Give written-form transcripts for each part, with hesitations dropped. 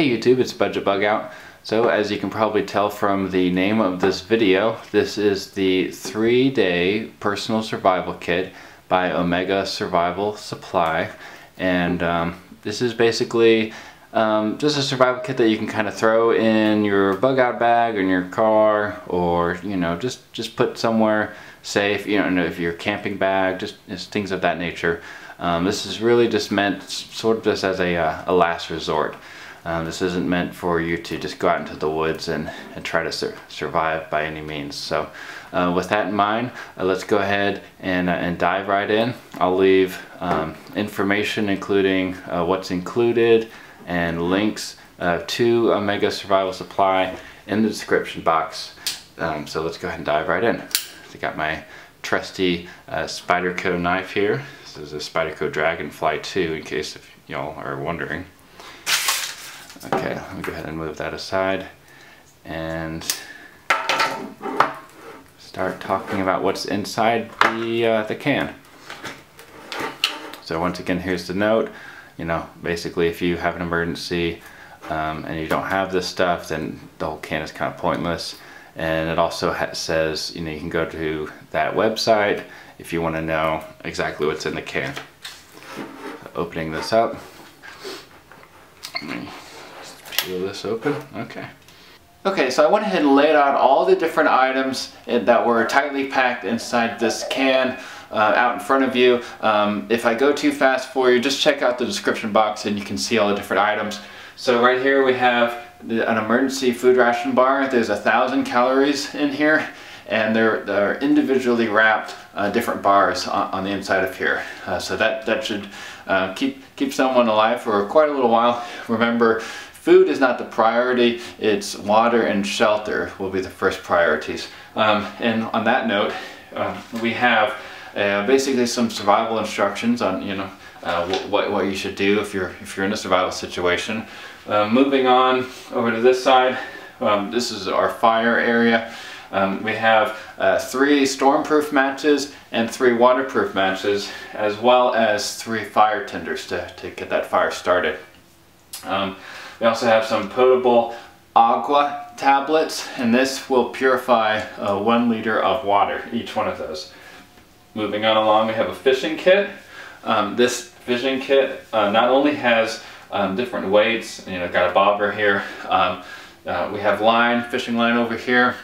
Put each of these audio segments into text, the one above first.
Hey YouTube, it's BudgetBugout. So as you can probably tell from the name of this video, this is the 3-day personal survival kit by Omega Survival Supply. And this is basically just a survival kit that you can kind of throw in your bug out bag or in your car, or just put somewhere safe, if your camping bag, just things of that nature. This is really just meant sort of just as a last resort. This isn't meant for you to just go out into the woods and try to survive by any means. So with that in mind, let's go ahead and dive right in. I'll leave information including what's included and links to Omega Survival Supply in the description box. So let's go ahead and dive right in. I got my trusty Spyderco knife here. This is a Spyderco Dragonfly 2, in case if y'all are wondering. Okay, let me go ahead and move that aside and start talking about what's inside the can. So once again, here's the note. Basically if you have an emergency and you don't have this stuff, then the whole can is kind of pointless. And it also says, you can go to that website if you want to know exactly what's in the can. Opening this up. Peel this open. Okay, so I went ahead and laid out all the different items that were tightly packed inside this can out in front of you. If I go too fast for you, just check out the description box and you can see all the different items. So right here we have an emergency food ration bar. There's 1,000 calories in here, and they're individually wrapped different bars on the inside of here. So that should keep someone alive for quite a little while. Remember, food is not the priority, it's water and shelter will be the first priorities. And on that note, we have basically some survival instructions on what you should do if you're in a survival situation. Moving on over to this side, this is our fire area. We have 3 stormproof matches and 3 waterproof matches, as well as 3 fire tenders to get that fire started. We also have some potable agua tablets, and this will purify 1 liter of water, each one of those. Moving on along, we have a fishing kit. This fishing kit not only has different weights, got a bobber here, we have fishing line over here,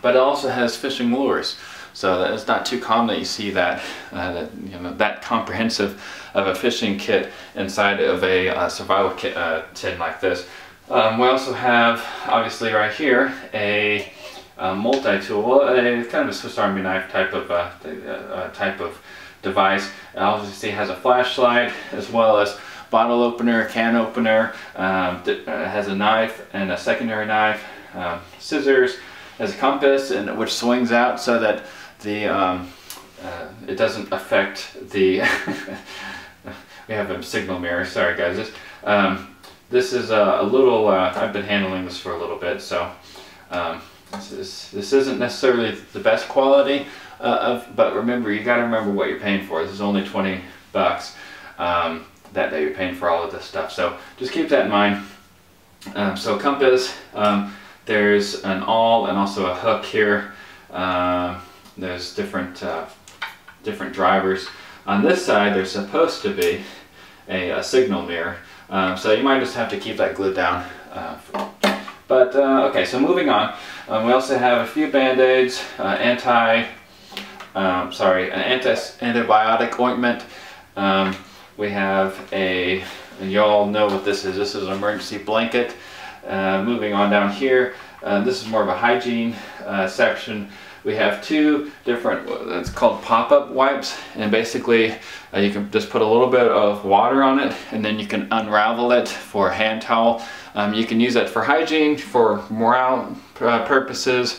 but it also has fishing lures. So it's not too common that you see that that comprehensive of a fishing kit inside of a survival kit tin like this. We also have, obviously right here, a multi-tool, kind of a Swiss Army knife type of device. It obviously has a flashlight as well as bottle opener, can opener. It has a knife and a secondary knife, scissors, has a compass, and which swings out so that it doesn't affect the we have a signal mirror, sorry guys. This is a little, I've been handling this for a little bit, so this isn't necessarily the best quality, but remember, you gotta remember what you're paying for. This is only 20 bucks that you're paying for all of this stuff, so just keep that in mind. So compass, there's an awl and also a hook here. There's different drivers. On this side, there's supposed to be a signal mirror, so you might just have to keep that glued down. Okay, so moving on, we also have a few Band-Aids, antibiotic ointment. We have y'all know what this is. This is an emergency blanket. Moving on down here, this is more of a hygiene section. We have 2 different, it's called pop-up wipes, and basically you can just put a little bit of water on it and then you can unravel it for a hand towel. You can use that for hygiene, for morale purposes,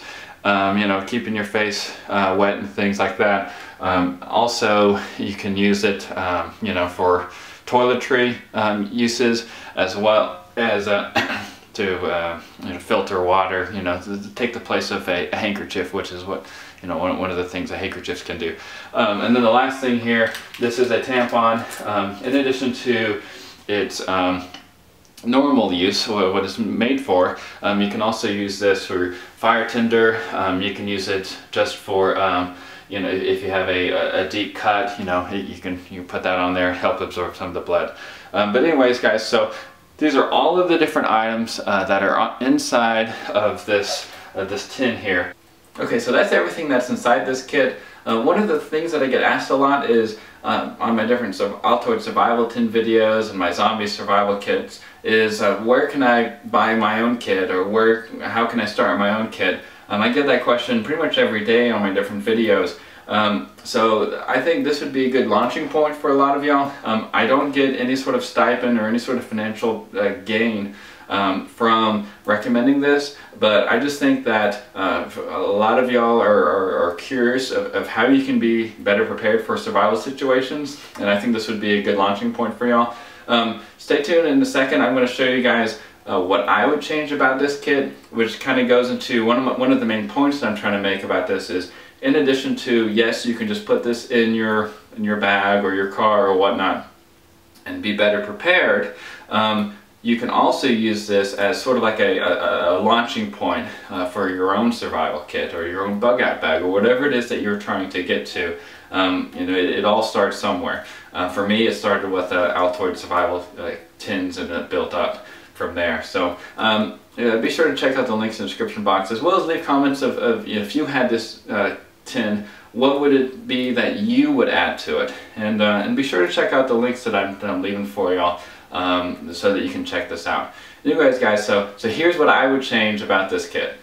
keeping your face wet and things like that. Also, you can use it for toiletry uses, as well as to filter water, to take the place of a handkerchief, which is what one of the things that handkerchiefs can do. And then the last thing here, this is a tampon. In addition to its normal use, what it's made for. You can also use this for fire tinder. You can use it just for you know, if you have a deep cut, you know, you can put that on there, help absorb some of the blood. But anyways, guys, so these are all of the different items that are inside of this tin here. Okay, so that's everything that's inside this kit. One of the things that I get asked a lot is on my different Altoid survival tin videos and my zombie survival kits is where can I buy my own kit, or how can I start my own kit? I get that question pretty much every day on my different videos. So I think this would be a good launching point for a lot of y'all. I don't get any sort of stipend or any sort of financial gain from recommending this, but I just think that a lot of y'all are curious of how you can be better prepared for survival situations, and I think this would be a good launching point for y'all. Stay tuned. In a second I'm going to show you guys what I would change about this kit, which kind of goes into one of the main points that I'm trying to make about this is, in addition to, yes, you can just put this in your bag or your car or whatnot and be better prepared, you can also use this as sort of like a launching point for your own survival kit or your own bug out bag or whatever it is that you're trying to get to. You know, it all starts somewhere. For me, it started with Altoid survival tins, and it built up from there. So be sure to check out the links in the description box, as well as leave comments of you know, if you had this tin, what would it be that you would add to it, and be sure to check out the links that I'm leaving for y'all, so that you can check this out. Anyways, guys, so here's what I would change about this kit.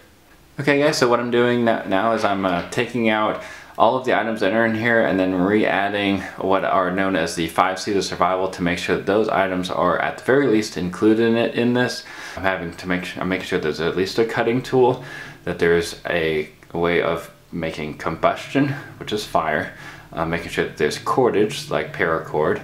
Okay, guys, so what I'm doing now is I'm taking out all of the items that are in here and then re-adding what are known as the 5 C's of survival to make sure that those items are at the very least included in this. I'm making sure there's at least a cutting tool, that there's a way of making combustion, which is fire, making sure that there's cordage like paracord,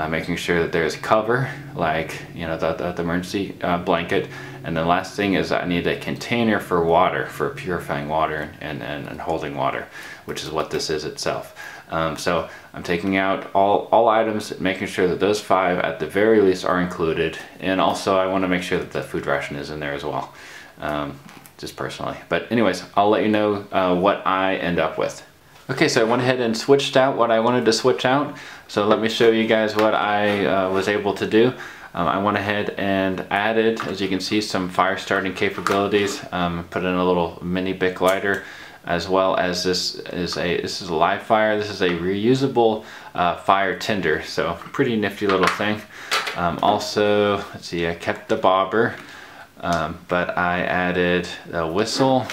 making sure that there's cover like, you know, the emergency blanket, and the last thing is I need a container for water, for purifying water and holding water, which is what this is itself. So I'm taking out all items, making sure that those 5 at the very least are included, and also I want to make sure that the food ration is in there as well, just personally. But anyways, I'll let you know what I end up with. Okay, so I went ahead and switched out what I wanted to switch out. So let me show you guys what I was able to do. I went ahead and added, as you can see, some fire starting capabilities. Put in a little mini Bic lighter, as well as this is a live fire. This is a reusable fire tinder, so pretty nifty little thing. Also, let's see, I kept the bobber, but I added a whistle,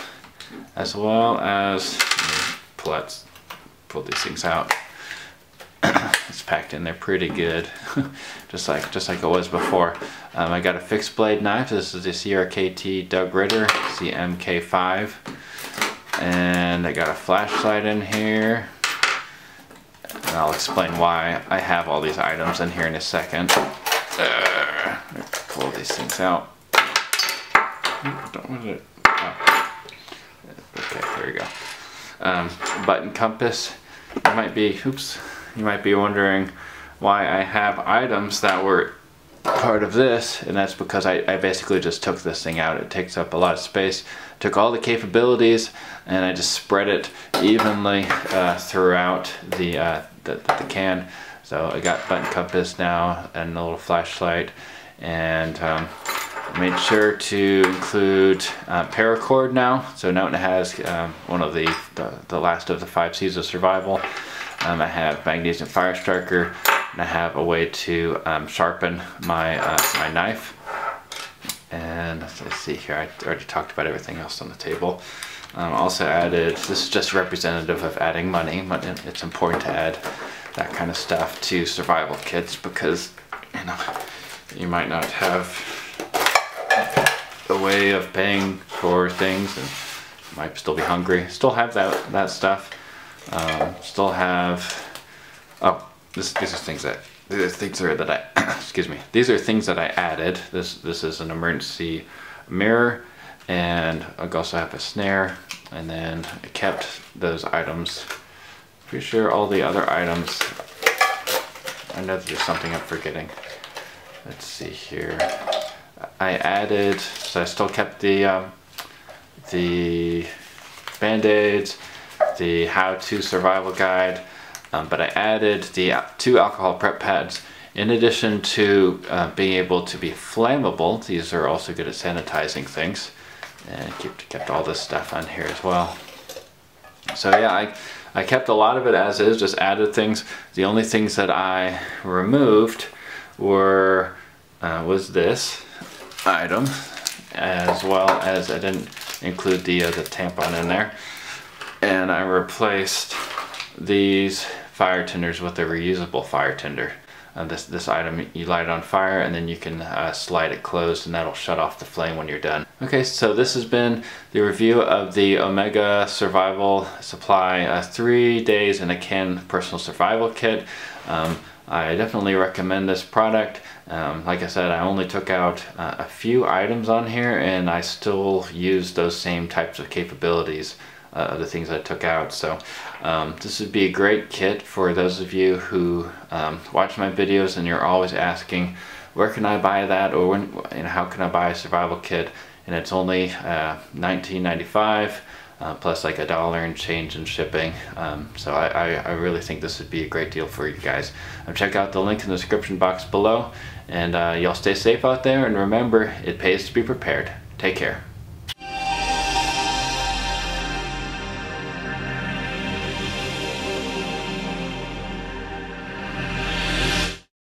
as well as, let's pull these things out. It's packed in there pretty good, just like it was before. I got a fixed blade knife. This is the CRKT Doug Ritter CMK5, and I got a flashlight in here. And I'll explain why I have all these items in here in a second. Pull these things out. What is it? Oh. Okay, there we go. Button compass. You might be wondering why I have items that were part of this, and that's because I basically just took this thing out. It takes up a lot of space. Took all the capabilities and I just spread it evenly throughout the can. So I got button compass now and a little flashlight, and made sure to include paracord now. So now it has one of the last of the 5 C's of survival. I have magnesium fire striker, and I have a way to sharpen my my knife. And let's see here, I already talked about everything else on the table. Also added, this is just representative of adding money. It's important to add that kind of stuff to survival kits because, you know, you might not have a way of paying for things, and you might still be hungry. Still have that stuff. Still have, these are things that I excuse me, these are things that I added. This is an emergency mirror, and I also have a snare, and then I kept those items. Pretty sure all the other items, I know that there's something I'm forgetting. Let's see here. I added, so I still kept the Band-Aids, the how-to survival guide, but I added the 2 alcohol prep pads. In addition to being able to be flammable, these are also good at sanitizing things, and kept all this stuff on here as well. So yeah, I kept a lot of it as is, just added things. The only things that I removed were was this item, as well as I didn't include the tampon in there, and I replaced these fire tenders with a reusable fire tender. This item, you light it on fire and then you can slide it closed, and that'll shut off the flame when you're done. Okay, so this has been the review of the Omega Survival Supply 3 days in a can personal survival kit. I definitely recommend this product. Like I said, I only took out a few items on here, and I still use those same types of capabilities of the things I took out. So this would be a great kit for those of you who watch my videos and you're always asking, where can I buy that, or how can I buy a survival kit? And it's only $19.95 plus like $1 and change in shipping. So I really think this would be a great deal for you guys. Check out the link in the description box below, and y'all stay safe out there, and remember, it pays to be prepared. Take care.